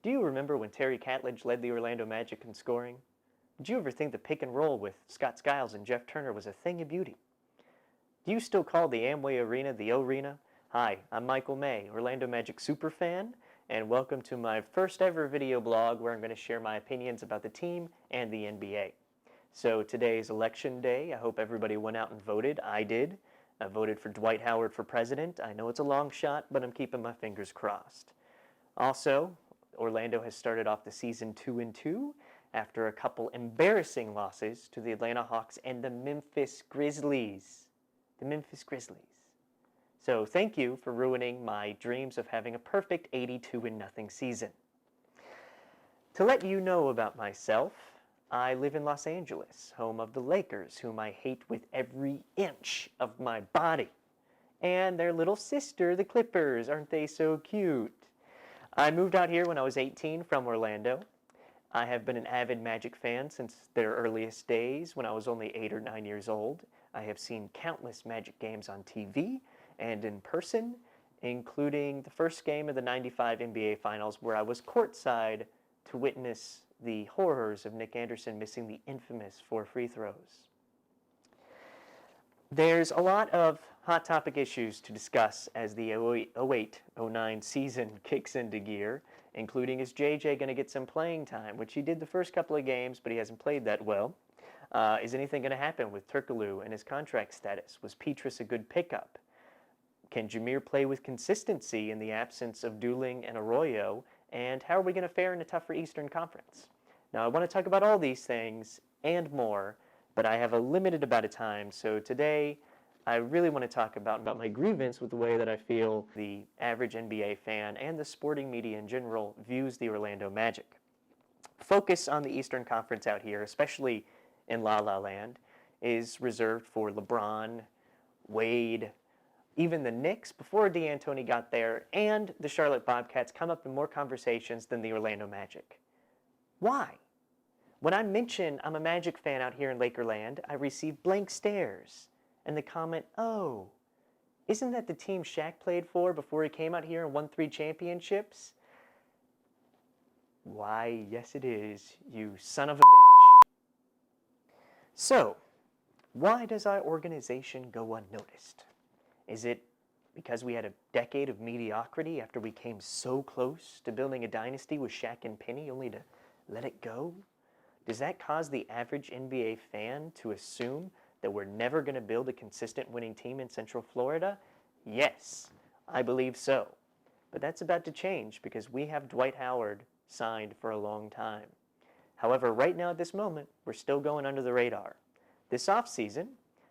Do you remember when Terry Catledge led the Orlando Magic in scoring? Did you ever think the pick and roll with Scott Skiles and Jeff Turner was a thing of beauty? Do you still call the Amway Arena the O-Rena? Hi, I'm Michael May, Orlando Magic superfan, and welcome to my first ever video blog where I'm going to share my opinions about the team and the NBA. So today is election day. I hope everybody went out and voted. I did. I voted for Dwight Howard for president. I know it's a long shot, but I'm keeping my fingers crossed. Also, Orlando has started off the season 2-2 after a couple embarrassing losses to the Atlanta Hawks and the Memphis Grizzlies. So thank you for ruining my dreams of having a perfect 82-0 season. To let you know about myself, I live in Los Angeles, home of the Lakers, whom I hate with every inch of my body. And their little sister, the Clippers. Aren't they so cute? I moved out here when I was 18 from Orlando. I have been an avid Magic fan since their earliest days when I was only 8 or 9 years old. I have seen countless Magic games on TV and in person, including the first game of the '95 NBA Finals where I was courtside to witness the horrors of Nick Anderson missing the infamous 4 free throws. There's a lot of hot topic issues to discuss as the 08-09 season kicks into gear, including is JJ going to get some playing time, which he did the first couple of games, but he hasn't played that well. Is anything going to happen with Turkoglu and his contract status? Was Petrus a good pickup? Can Jameer play with consistency in the absence of Dooling and Arroyo? And how are we going to fare in a tougher Eastern Conference? Now, I want to talk about all these things and more, but I have a limited amount of time. So today, I really want to talk about my grievance with the way that I feel the average NBA fan and the sporting media in general views the Orlando Magic. Focus on the Eastern Conference out here, especially in La La Land, is reserved for LeBron, Wade, even the Knicks before D'Antoni got there, and the Charlotte Bobcats come up in more conversations than the Orlando Magic. Why? When I mention I'm a Magic fan out here in Lakerland, I receive blank stares and the comment, oh, isn't that the team Shaq played for before he came out here and won 3 championships? Why, yes it is, you son of a bitch. So, why does our organization go unnoticed? Is it because we had a decade of mediocrity after we came so close to building a dynasty with Shaq and Penny only to let it go? Does that cause the average NBA fan to assume that we're never going to build a consistent winning team in Central Florida? Yes, I believe so. But that's about to change because we have Dwight Howard signed for a long time. However, right now at this moment, we're still going under the radar. This offseason,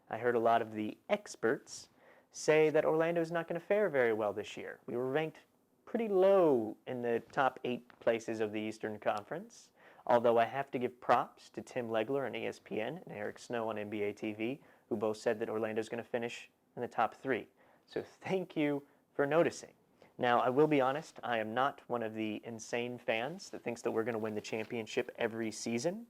I heard a lot of the experts say that Orlando is not going to fare very well this year. We were ranked pretty low in the top 8 places of the Eastern Conference, although I have to give props to Tim Legler on ESPN and Eric Snow on NBA TV, who both said that Orlando is going to finish in the top 3. So thank you for noticing. Now, I will be honest, I am not one of the insane fans that thinks that we're going to win the championship every season,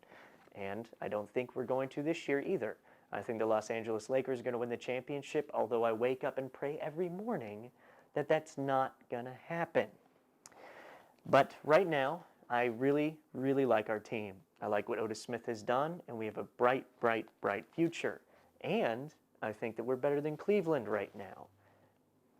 and I don't think we're going to this year either. I think the Los Angeles Lakers are going to win the championship, although I wake up and pray every morning that that's not going to happen. But right now, I really, really like our team. I like what Otis Smith has done, and we have a bright, bright, bright future. And I think that we're better than Cleveland right now,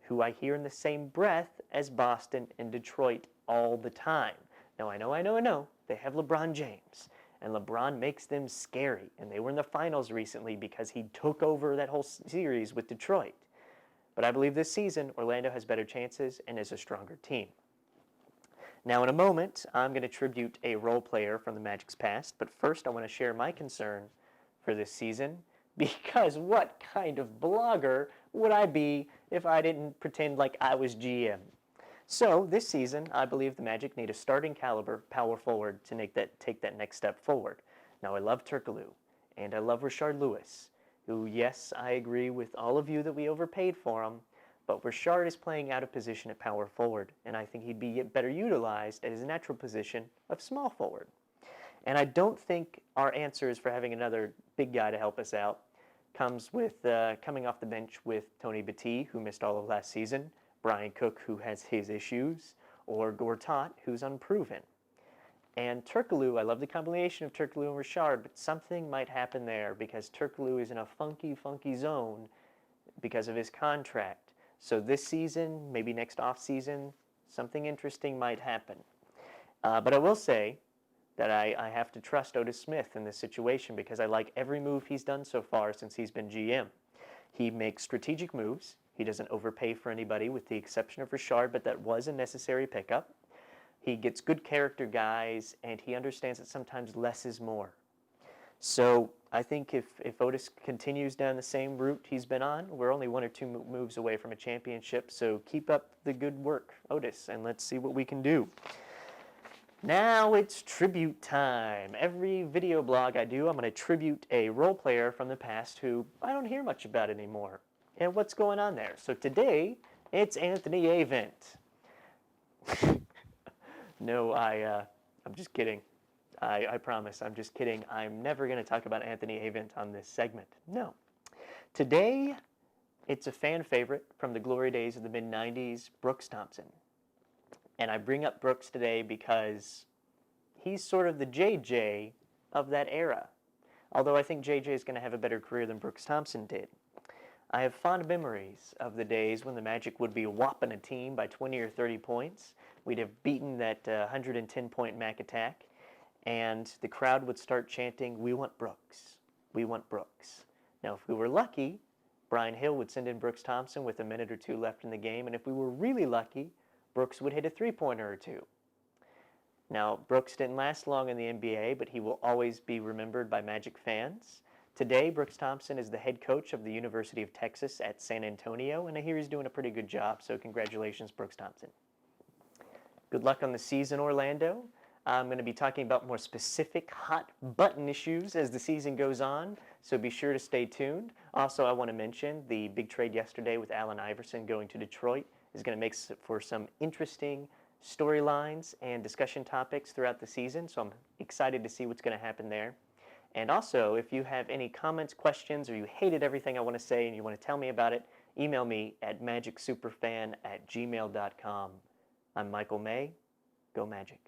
who I hear in the same breath as Boston and Detroit all the time. Now, I know, they have LeBron James. And LeBron makes them scary. And they were in the finals recently because he took over that whole series with Detroit. But I believe this season, Orlando has better chances and is a stronger team. Now, in a moment, I'm going to tribute a role player from the Magic's past. But first, I want to share my concern for this season. Because what kind of blogger would I be if I didn't pretend like I was GM? So, this season, I believe the Magic need a starting caliber power forward to take that next step forward. Now, I love Turkoglu, and I love Rashard Lewis, who, yes, I agree with all of you that we overpaid for him, but Rashard is playing out of position at power forward, and I think he'd be better utilized at his natural position of small forward. And I don't think our answers for having another big guy to help us out comes with coming off the bench with Tony Battie, who missed all of last season, Brian Cook, who has his issues, or Gortat, who's unproven. And Turkoglu, I love the combination of Turkoglu and Richard, but something might happen there because Turkoglu is in a funky, funky zone because of his contract. So this season, maybe next offseason, something interesting might happen. But I will say that I have to trust Otis Smith in this situation because I like every move he's done so far since he's been GM. He makes strategic moves. He doesn't overpay for anybody with the exception of Richard, but that was a necessary pickup. He gets good character guys, and he understands that sometimes less is more. So I think if Otis continues down the same route he's been on, we're only 1 or 2 moves away from a championship. So keep up the good work, Otis, and let's see what we can do. Now it's tribute time. Every video blog I do, I'm going to tribute a role player from the past who I don't hear much about anymore. And what's going on there? So today, it's Anthony Avent. No, I'm just kidding. I promise, I'm just kidding. I'm never going to talk about Anthony Avent on this segment. No. Today, it's a fan favorite from the glory days of the mid-90s, Brooks Thompson. And I bring up Brooks today because he's sort of the JJ of that era. Although I think JJ is going to have a better career than Brooks Thompson did. I have fond memories of the days when the Magic would be whopping a team by 20 or 30 points. We'd have beaten that 110-point Mac attack, and the crowd would start chanting, "We want Brooks. We want Brooks." Now, if we were lucky, Brian Hill would send in Brooks Thompson with a minute or 2 left in the game, and if we were really lucky, Brooks would hit a 3-pointer or 2. Now, Brooks didn't last long in the NBA, but he will always be remembered by Magic fans. Today, Brooks Thompson is the head coach of the University of Texas at San Antonio, and I hear he's doing a pretty good job, so congratulations, Brooks Thompson. Good luck on the season, Orlando. I'm going to be talking about more specific hot-button issues as the season goes on, so be sure to stay tuned. Also, I want to mention the big trade yesterday with Allen Iverson going to Detroit is going to make for some interesting storylines and discussion topics throughout the season, so I'm excited to see what's going to happen there. And also, if you have any comments, questions, or you hated everything I want to say and you want to tell me about it, email me at magicsuperfan@gmail.com. I'm Michael May. Go Magic.